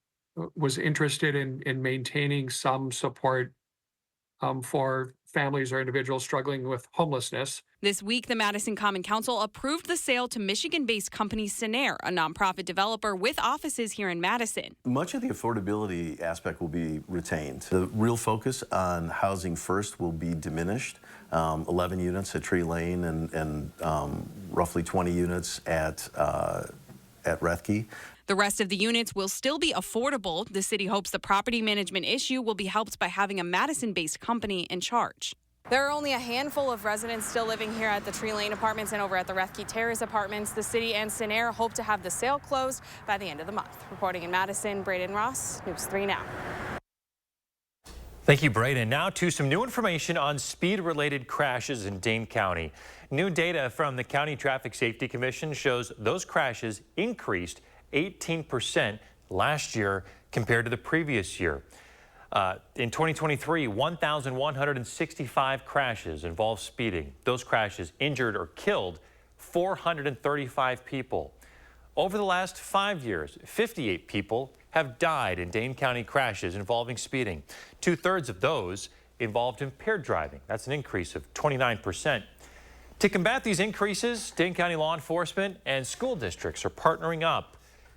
was interested in maintaining some support for families or individuals struggling with homelessness. This week, the Madison Common Council approved the sale to Michigan-based company Sinair, a nonprofit developer with offices here in Madison. Much of the affordability aspect will be retained. The real focus on housing first will be diminished. 11 units at Tree Lane and roughly 20 units at Rethke. The rest of the units will still be affordable. The city hopes the property management issue will be helped by having a Madison-based company in charge. There are only a handful of residents still living here at the Tree Lane apartments and over at the Rethke Terrace apartments. The city and Sinair hope to have the sale closed by the end of the month. Reporting in Madison, Braden Ross, News 3 Now. Thank you, Braden. Now to some new information on speed-related crashes in Dane County. New data from the County Traffic Safety Commission shows those crashes increased 18% last year compared to the previous year. In 2023, 1,165 crashes involved speeding. Those crashes injured or killed 435 people. Over the last 5 years, 58 people have died in Dane County crashes involving speeding. 2/3 of those involved impaired driving. That's an increase of 29%. To combat these increases, Dane County law enforcement and school districts are partnering up.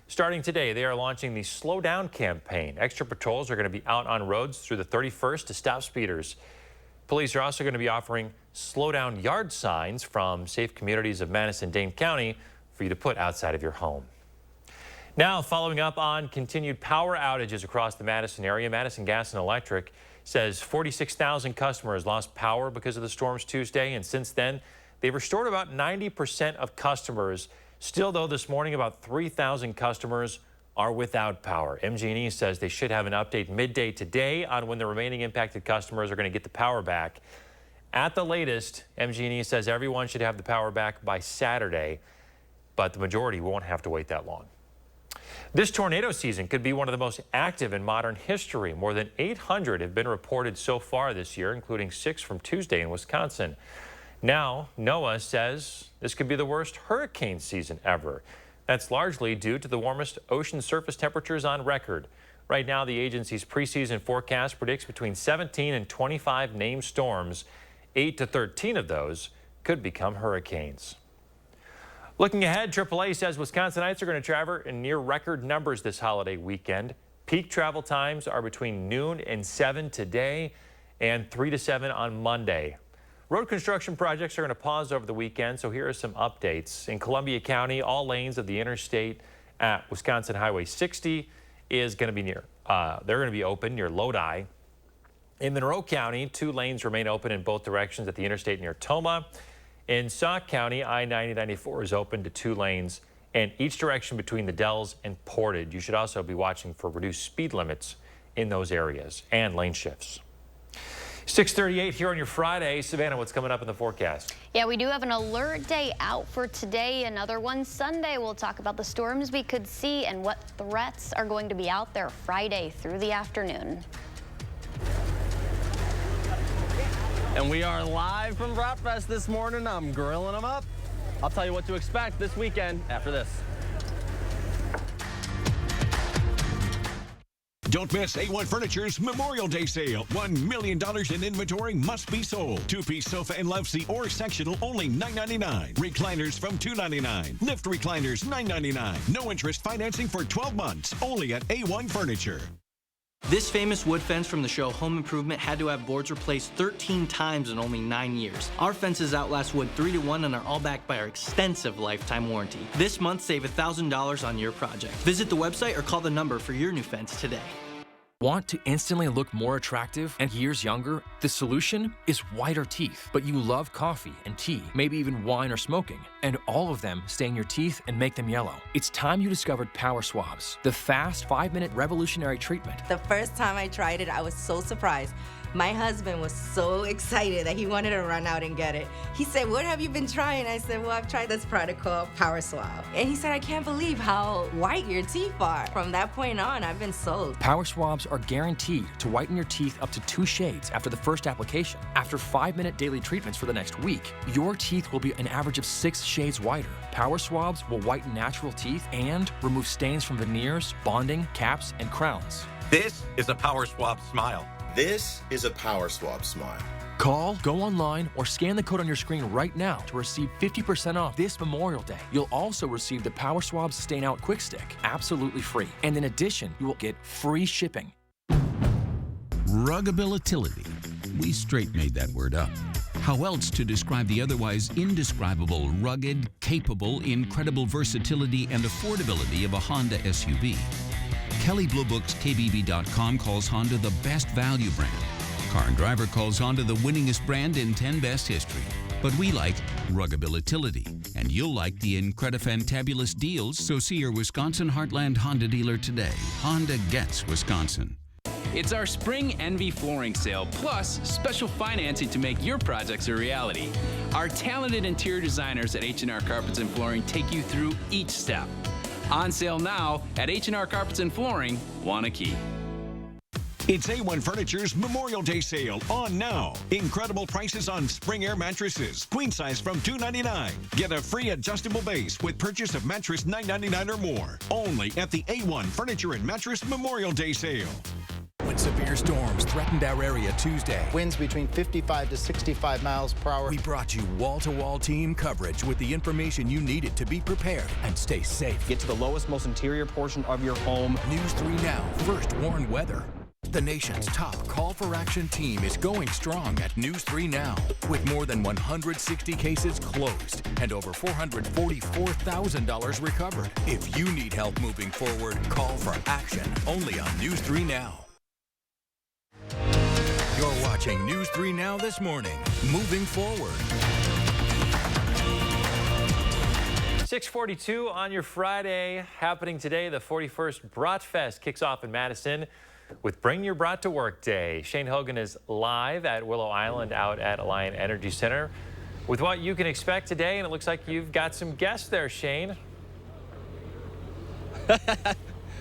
Starting today, they are launching the Slow Down campaign. Extra patrols are going to be out on roads through the 31st to stop speeders. Police are also going to be offering slow down yard signs from safe communities of Madison, Dane County for you to put outside of your home. Now, following up on continued power outages across the Madison area, Madison Gas and Electric says 46,000 customers lost power because of the storms Tuesday, and since then, they've restored about 90% of customers. Still, though, this morning, about 3,000 customers are without power. MG&E says they should have an update midday today on when the remaining impacted customers are going to get the power back. At the latest, MG&E says everyone should have the power back by Saturday, but the majority won't have to wait that long. This tornado season could be one of the most active in modern history. More than 800 have been reported so far this year, including 6 from Tuesday in Wisconsin. Now, NOAA says this could be the worst hurricane season ever. That's largely due to the warmest ocean surface temperatures on record. Right now, the agency's preseason forecast predicts between 17 and 25 named storms. 8 to 13 of those could become hurricanes. Looking ahead, AAA says Wisconsinites are going to travel in near record numbers this holiday weekend. Peak travel times are between noon and 7 today and 3 to 7 on Monday. Road construction projects are going to pause over the weekend, so here are some updates. In Columbia County, all lanes of the interstate at Wisconsin Highway 60 is going to be they're going to be open near Lodi. In Monroe County, 2 lanes remain open in both directions at the interstate near Toma. In Sauk County, I-90-94 is open to 2 lanes in each direction between the Dells and Portage. You should also be watching for reduced speed limits in those areas and lane shifts. 6:38 here on your Friday. Savannah, what's coming up in the forecast? Yeah, we do have an alert day out for today. Another one Sunday. We'll talk about the storms we could see and what threats are going to be out there Friday through the afternoon. And we are live from Bratfest this morning. I'm grilling them up. I'll tell you what to expect this weekend after this. Don't miss A1 Furniture's Memorial Day sale. $1 million in inventory must be sold. Two-piece sofa and love seat or sectional only $9.99. Recliners from $2.99. Lift recliners $9.99. No interest financing for 12 months. Only at A1 Furniture. This famous wood fence from the show Home Improvement had to have boards replaced 13 times in only 9 years. Our fences outlast wood 3 to 1 and are all backed by our extensive lifetime warranty. This month, save $1,000 on your project. Visit the website or call the number for your new fence today. Want to instantly look more attractive and years younger? The solution is whiter teeth. But you love coffee and tea, maybe even wine or smoking, and all of them stain your teeth and make them yellow. It's time you discovered Power Swabs, the fast 5-minute revolutionary treatment. The first time I tried it, I was so surprised. My husband was so excited that he wanted to run out and get it. He said, "What have you been trying?" I said, "Well, I've tried this product called Power Swab." And he said, "I can't believe how white your teeth are." From that point on, I've been sold. Power Swabs are guaranteed to whiten your teeth up to 2 shades after the first application. After 5-minute daily treatments for the next week, your teeth will be an average of 6 shades whiter. Power Swabs will whiten natural teeth and remove stains from veneers, bonding, caps, and crowns. This is a Power Swab smile. This is a Power Swab smile. Call, go online, or scan the code on your screen right now to receive 50% off this Memorial Day. You'll also receive the Power Swab Stain Out Quick Stick, absolutely free. And in addition, you will get free shipping. Ruggability. We straight made that word up. How else to describe the otherwise indescribable, rugged, capable, incredible versatility and affordability of a Honda SUV? Kelley Blue Book's KBB.com calls Honda the best value brand. Car and Driver calls Honda the winningest brand in 10 best history. But we like ruggability, and you'll like the incredifantabulous deals, so see your Wisconsin Heartland Honda dealer today. Honda gets Wisconsin. It's our Spring Envy flooring sale, plus special financing to make your projects a reality. Our talented interior designers at H&R Carpets and Flooring take you through each step. On sale now at H&R Carpets and Flooring, Wanakee. It's A1 Furniture's Memorial Day sale on now. Incredible prices on Spring Air mattresses. Queen size from $2.99. Get a free adjustable base with purchase of mattress $9.99 or more. Only at the A1 Furniture and Mattress Memorial Day sale. When severe storms threatened our area Tuesday, winds between 55 to 65 miles per hour, we brought you wall-to-wall team coverage with the information you needed to be prepared and stay safe. Get to the lowest, most interior portion of your home. News 3 Now first warn weather. The nation's top call for action team is going strong at News 3 Now, with more than 160 cases closed and over $444,000 recovered. If you need help moving forward, call for action only on News 3 Now. You're watching News 3 Now this morning. Moving forward. 6:42 on your Friday. Happening today, the 41st Bratfest kicks off in Madison with Bring Your Brat to Work Day. Shane Hogan is live at Willow Island out at Alliant Energy Center with what you can expect today, and it looks like you've got some guests there, Shane.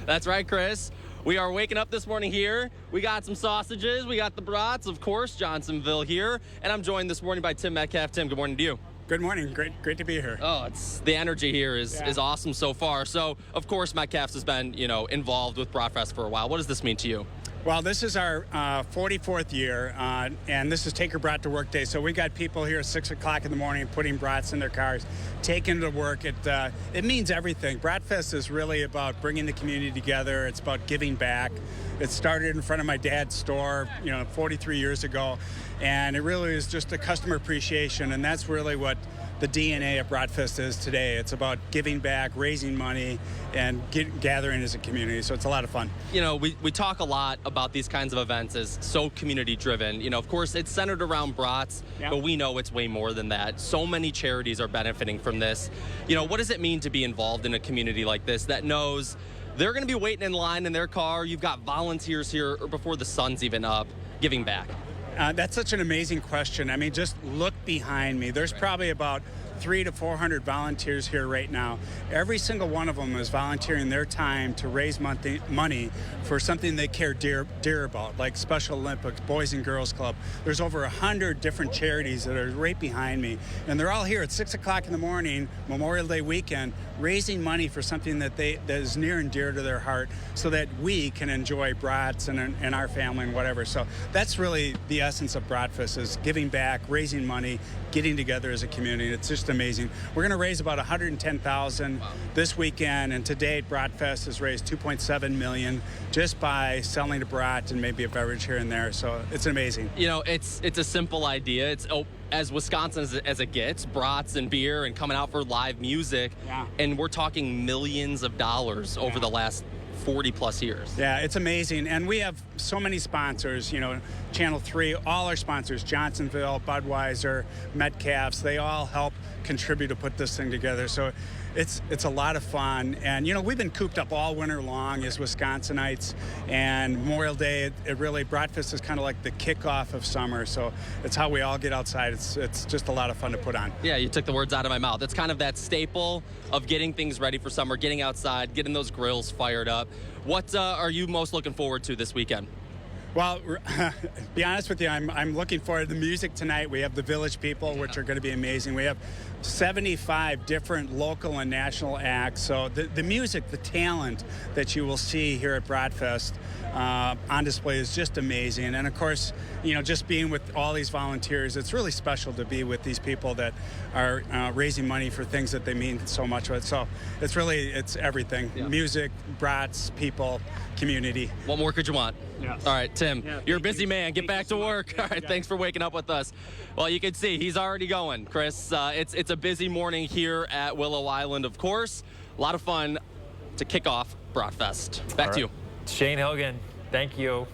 That's right, Chris. We are waking up this morning here. We got some sausages. We got the brats, of course, Johnsonville here. And I'm joined this morning by Tim Metcalf. Tim, good morning to you. Good morning. Great to be here. Oh, the energy here is awesome so far. So, of course, Metcalf's has been, involved with Bratfest for a while. What does this mean to you? Well, this is our 44th year, and this is Take Your Brat to Work Day. So we got people here at 6 o'clock in the morning putting brats in their cars, taking them to work. It means everything. Bratfest is really about bringing the community together. It's about giving back. It started in front of my dad's store, 43 years ago, and it really is just a customer appreciation, and that's really what the DNA of Bratfest is today. It's about giving back, raising money, and gathering as a community. So it's a lot of fun. We talk a lot about these kinds of events as so community driven. Of course, it's centered around brats, but we know it's way more than that. So many charities are benefiting from this. What does it mean to be involved in a community like this that knows they're going to be waiting in line in their car? You've got volunteers here before the sun's even up, giving back. That's such an amazing question. I mean, just look behind me. There's probably about 300 to 400 volunteers here right now. Every single one of them is volunteering their time to raise money for something they care dear about, like Special Olympics, Boys and Girls Club. There's over 100 different charities that are right behind me, and they're all here at 6 o'clock in the morning, Memorial Day weekend, raising money for something that is near and dear to their heart, so that we can enjoy brats and our family and whatever. So that's really the essence of Bratfest, is giving back, raising money, getting together as a community. It's just amazing. We're going to raise about $110,000 this weekend, and to date, Bratfest has raised $2.7 million just by selling a brat and maybe a beverage here and there. So it's amazing. You know, it's a simple idea. It's as Wisconsin as it gets, brats and beer and coming out for live music. Yeah. And we're talking millions of dollars over the last 40 plus years. Yeah, it's amazing. And we have so many sponsors, you know, Channel 3, all our sponsors, Johnsonville, Budweiser, Metcalf's, they all help contribute to put this thing together. So it's a lot of fun. And, you know, we've been cooped up all winter long as Wisconsinites, and Memorial Day, it really, Bratfest is kind of like the kickoff of summer. So it's how we all get outside. It's just a lot of fun to put on. Yeah, you took the words out of my mouth. It's kind of that staple of getting things ready for summer, getting outside, getting those grills fired up. What are you most looking forward to this weekend? Well, to be honest with you, I'm looking forward to the music tonight. We have the Village People, which are going to be amazing. We have 75 different local and national acts. So the music, the talent that you will see here at Bratfest on display is just amazing. And of course, you know, just being with all these volunteers, it's really special to be with these people that are raising money for things that they mean so much with. So it's everything. Yeah. Music, brats, people, community. What more could you want? Yeah. All right, Tim, you're a busy man. Get back to work. All right, thanks for waking up with us. Well, you can see he's already going, Chris. It's a busy morning here at Willow Island, of course. A lot of fun to kick off Bratfest. Back to you. Shane Hogan, thank you.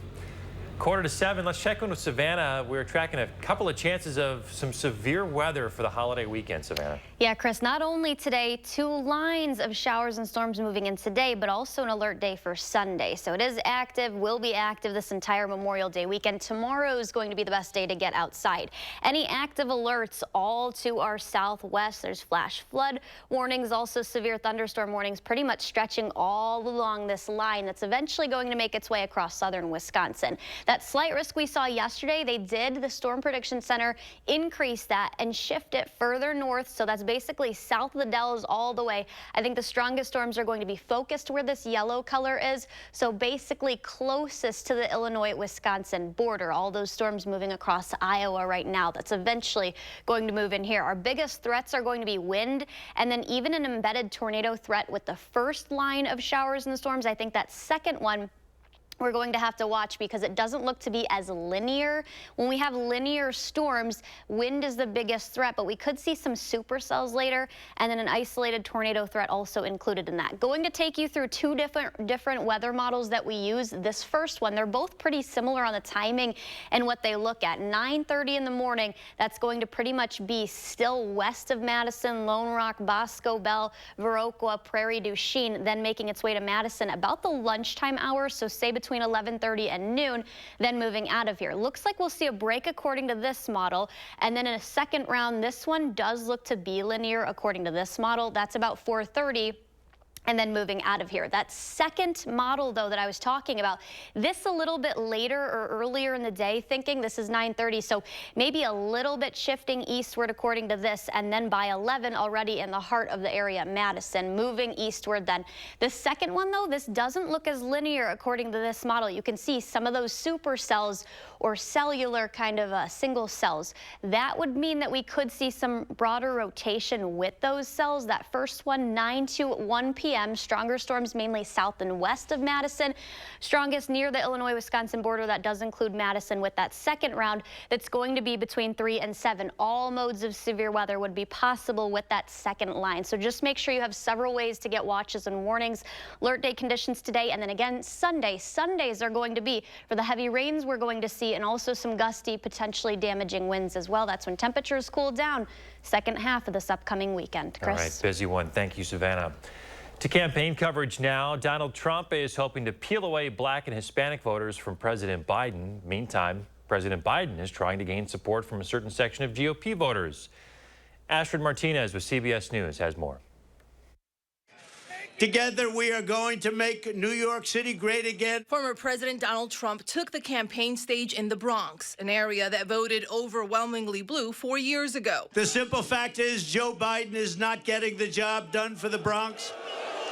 6:45, let's check in with Savannah. We're tracking a couple of chances of some severe weather for the holiday weekend, Savannah. Yeah, Chris, not only today, 2 lines of showers and storms moving in today, but also an alert day for Sunday. So it is active, will be active this entire Memorial Day weekend. Tomorrow is going to be the best day to get outside. Any active alerts all to our southwest. There's flash flood warnings, also severe thunderstorm warnings, pretty much stretching all along this line that's eventually going to make its way across southern Wisconsin. That slight risk we saw yesterday, the Storm Prediction Center, increase that and shift it further north. So that's basically south of the Dells all the way. I think the strongest storms are going to be focused where this yellow color is. So basically closest to the Illinois-Wisconsin border. All those storms moving across Iowa right now. That's eventually going to move in here. Our biggest threats are going to be wind, and then even an embedded tornado threat with the first line of showers and storms. I think that second one we're going to have to watch because it doesn't look to be as linear. When we have linear storms, wind is the biggest threat, but we could see some supercells later, and then an isolated tornado threat also included in that. Going to take you through 2 different weather models that we use. This first one, they're both pretty similar on the timing and what they look at. 9:30 in the morning, that's going to pretty much be still west of Madison, Lone Rock, Bosco, Bell, Viroqua, Prairie du Chien, then making its way to Madison about the lunchtime hours, so say between 11:30 and noon, then moving out of here. Looks like we'll see a break according to this model, and then in a second round, this one does look to be linear according to this model. That's about 4:30. And then moving out of here. That second model, though, that I was talking about, this a little bit later or earlier in the day thinking. This is 9:30, so maybe a little bit shifting eastward according to this, and then by 11 already in the heart of the area, Madison, moving eastward then. The second one, though, this doesn't look as linear according to this model. You can see some of those supercells or cellular kind of single cells. That would mean that we could see some broader rotation with those cells. That first one, 9 to 1 p.m. Stronger storms mainly south and west of Madison. Strongest near the Illinois-Wisconsin border. That does include Madison with that second round. That's going to be between 3 and 7. All modes of severe weather would be possible with that second line. So just make sure you have several ways to get watches and warnings. Alert day conditions today, and then again Sunday. Sundays are going to be for the heavy rains we're going to see, and also some gusty, potentially damaging winds as well. That's when temperatures cool down second half of this upcoming weekend. Chris? All right, busy one. Thank you, Savannah. To campaign coverage now, Donald Trump is hoping to peel away Black and Hispanic voters from President Biden. Meantime, President Biden is trying to gain support from a certain section of GOP voters. Astrid Martinez with CBS News has more. Together, we are going to make New York City great again. Former President Donald Trump took the campaign stage in the Bronx, an area that voted overwhelmingly blue 4 years ago. The simple fact is Joe Biden is not getting the job done for the Bronx.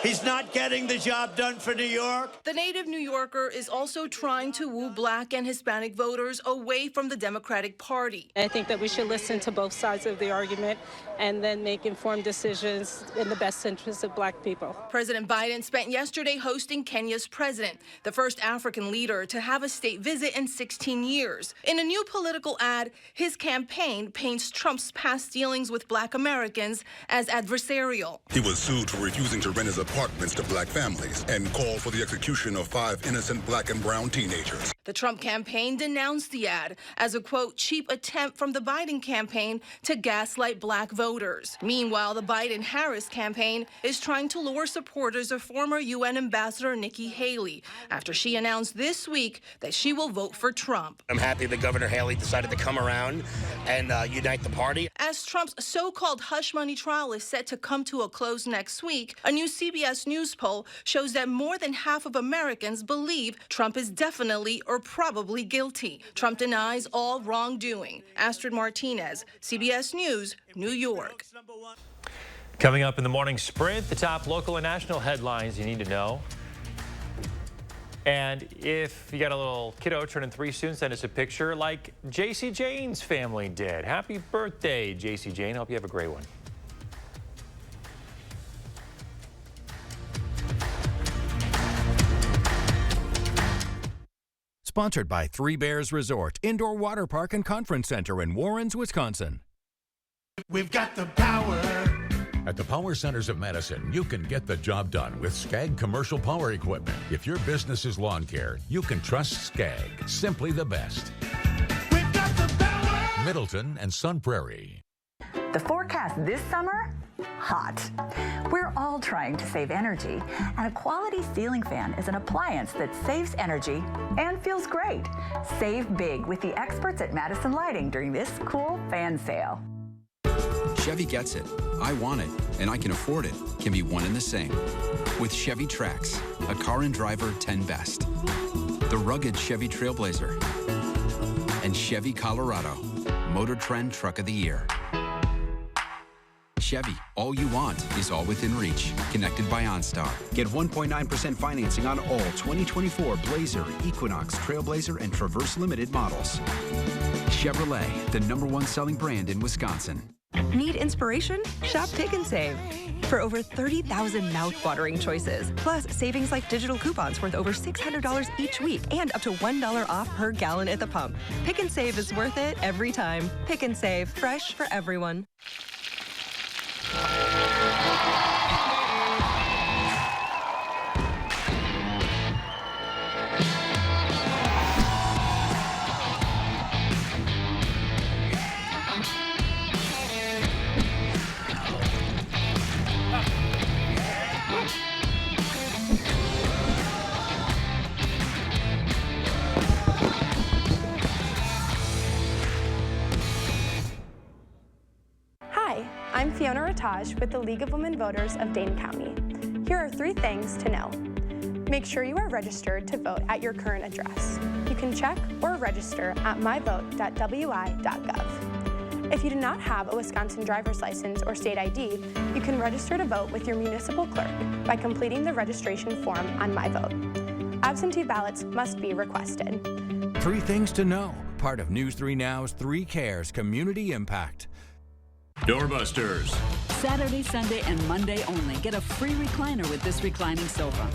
He's not getting the job done for New York. The native New Yorker is also trying to woo Black and Hispanic voters away from the Democratic Party. I think that we should listen to both sides of the argument and then make informed decisions in the best interest of Black people. President Biden spent yesterday hosting Kenya's president, the first African leader to have a state visit in 16 years. In a new political ad, his campaign paints Trump's past dealings with Black Americans as adversarial. He was sued for refusing to rent his apartments to Black families and called for the execution of 5 innocent Black and brown teenagers. The Trump campaign denounced the ad as a, quote, cheap attempt from the Biden campaign to gaslight Black voters. Meanwhile, the Biden-Harris campaign is trying to lure supporters of former UN Ambassador Nikki Haley after she announced this week that she will vote for Trump. I'm happy that Governor Haley decided to come around and unite the party. As Trump's so-called hush money trial is set to come to a close next week, a new CBS News poll shows that more than half of Americans believe Trump is definitely or probably guilty. Trump denies all wrongdoing. Astrid Martinez, CBS News, New York. Coming up in the morning sprint, the top local and national headlines you need to know. And if you got a little kiddo turning 3 soon, send us a picture like JC Jane's family did. Happy birthday, JC Jane. Hope you have a great one. Sponsored by Three Bears Resort, Indoor Water Park and Conference Center in Warrens, Wisconsin. We've got the power. At the Power Centers of Madison, you can get the job done with Skag Commercial Power Equipment. If your business is lawn care, you can trust Skag. Simply the best. We've got the power. Middleton and Sun Prairie. The forecast this summer? Hot. We're all trying to save energy, and a quality ceiling fan is an appliance that saves energy and feels great. Save big with the experts at Madison Lighting during this cool fan sale. Chevy gets it. I want it, and I can afford it can be one and the same. With Chevy Trax, a car and driver 10 best. The rugged Chevy Trailblazer. And Chevy Colorado, Motor Trend Truck of the Year. Chevy, all you want is all within reach. Connected by OnStar. Get 1.9% financing on all 2024 Blazer, Equinox, Trailblazer, and Traverse Limited models. Chevrolet, the #1 selling brand in Wisconsin. Need inspiration? Shop Pick and Save. For over 30,000 mouth-watering choices, plus savings like digital coupons worth over $600 each week and up to $1 off per gallon at the pump. Pick and Save is worth it every time. Pick and Save, fresh for everyone. I'm Fiona Rataj with the League of Women Voters of Dane County. Here are 3 things to know. Make sure you are registered to vote at your current address. You can check or register at myvote.wi.gov. If you do not have a Wisconsin driver's license or state ID, you can register to vote with your municipal clerk by completing the registration form on MyVote. Absentee ballots must be requested. 3 things to know. Part of News 3 Now's 3 Cares Community Impact. Doorbusters. Saturday, Sunday, and Monday only. Get a free recliner with this reclining sofa.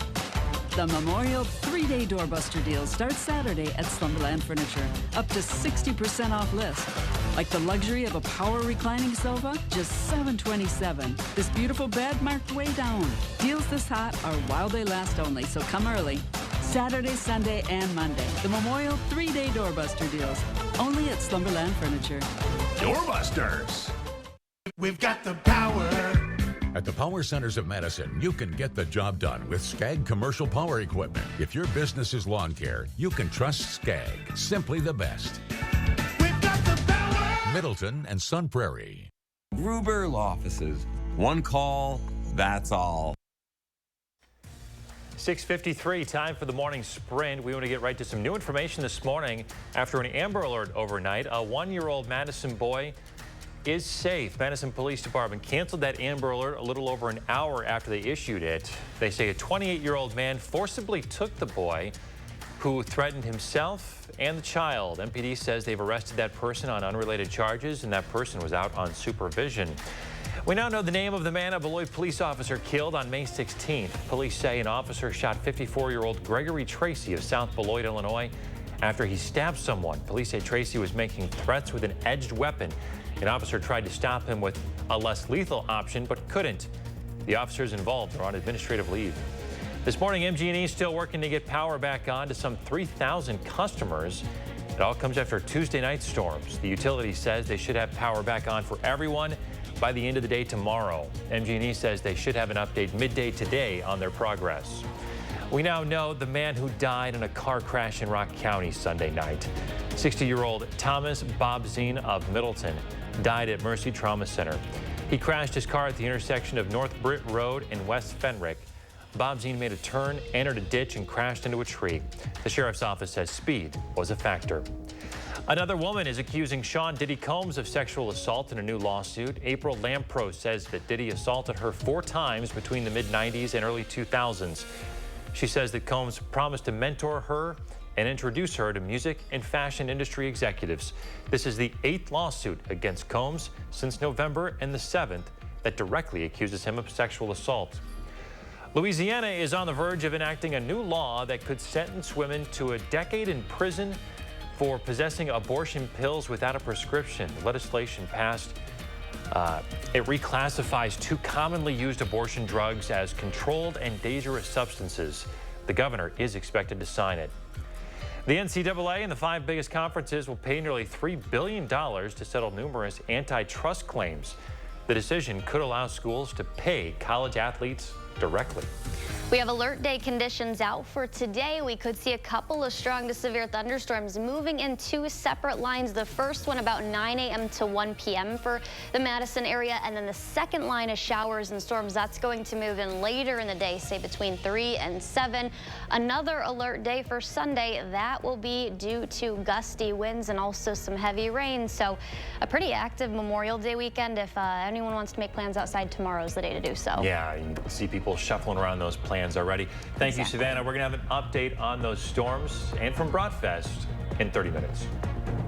The Memorial 3-day doorbuster deal starts Saturday at Slumberland Furniture. Up to 60% off list. Like the luxury of a power reclining sofa, just $727. This beautiful bed marked way down. Deals this hot are while they last only, so come early. Saturday, Sunday, and Monday. The Memorial 3-day doorbuster deals. Only at Slumberland Furniture. Doorbusters. We've got the power. At the Power Centers of Madison, you can get the job done with Skag Commercial Power Equipment. If your business is lawn care, you can trust Skag. Simply the best. We've got the power. Middleton and Sun Prairie. Gruber Law Offices. One call, that's all. 6:53, time for the morning sprint. We want to get right to some new information this morning. After an Amber Alert overnight, a 1-year-old Madison boy is safe. Madison Police Department canceled that Amber Alert a little over an hour after they issued it. They say a 28-year-old man forcibly took the boy, who threatened himself and the child. MPD says they've arrested that person on unrelated charges, and that person was out on supervision. We now know the name of the man a Beloit police officer killed on May 16th. Police say an officer shot 54-year-old Gregory Tracy of South Beloit, Illinois, after he stabbed someone. Police say Tracy was making threats with an edged weapon. An officer tried to stop him with a less lethal option, but couldn't. The officers involved are on administrative leave. This morning, MG&E is still working to get power back on to some 3,000 customers. It all comes after Tuesday night storms. The utility says they should have power back on for everyone by the end of the day tomorrow. MG&E says they should have an update midday today on their progress. We now know the man who died in a car crash in Rock County Sunday night. 60-year-old Thomas Bobzine of Middleton died at Mercy Trauma Center. He crashed his car at the intersection of North Britt Road and West Fenwick. Bobzine made a turn, entered a ditch, and crashed into a tree. The sheriff's office says speed was a factor. Another woman is accusing Sean Diddy Combs of sexual assault in a new lawsuit. April Lampro says that Diddy assaulted her 4 times between the mid-90s and early 2000s. She says that Combs promised to mentor her and introduce her to music and fashion industry executives. This is the 8th lawsuit against Combs since November, and the 7th that directly accuses him of sexual assault. Louisiana is on the verge of enacting a new law that could sentence women to a decade in prison for possessing abortion pills without a prescription. The legislation passed. It reclassifies 2 commonly used abortion drugs as controlled and dangerous substances. The governor is expected to sign it. The NCAA and the 5 biggest conferences will pay nearly $3 billion to settle numerous antitrust claims. The decision could allow schools to pay college athletes directly. We have alert day conditions out for today. We could see a couple of strong to severe thunderstorms moving in 2 separate lines. The first one about 9 a.m. to 1 p.m. for the Madison area, and then the second line of showers and storms, that's going to move in later in the day, say between 3 and 7. Another alert day for Sunday, that will be due to gusty winds and also some heavy rain. So a pretty active Memorial Day weekend. If anyone wants to make plans outside, tomorrow is the day to do so. Yeah, you can see people shuffling around those plans already. Thank you, Savannah. We're going to have an update on those storms and from Broadfest in 30 minutes.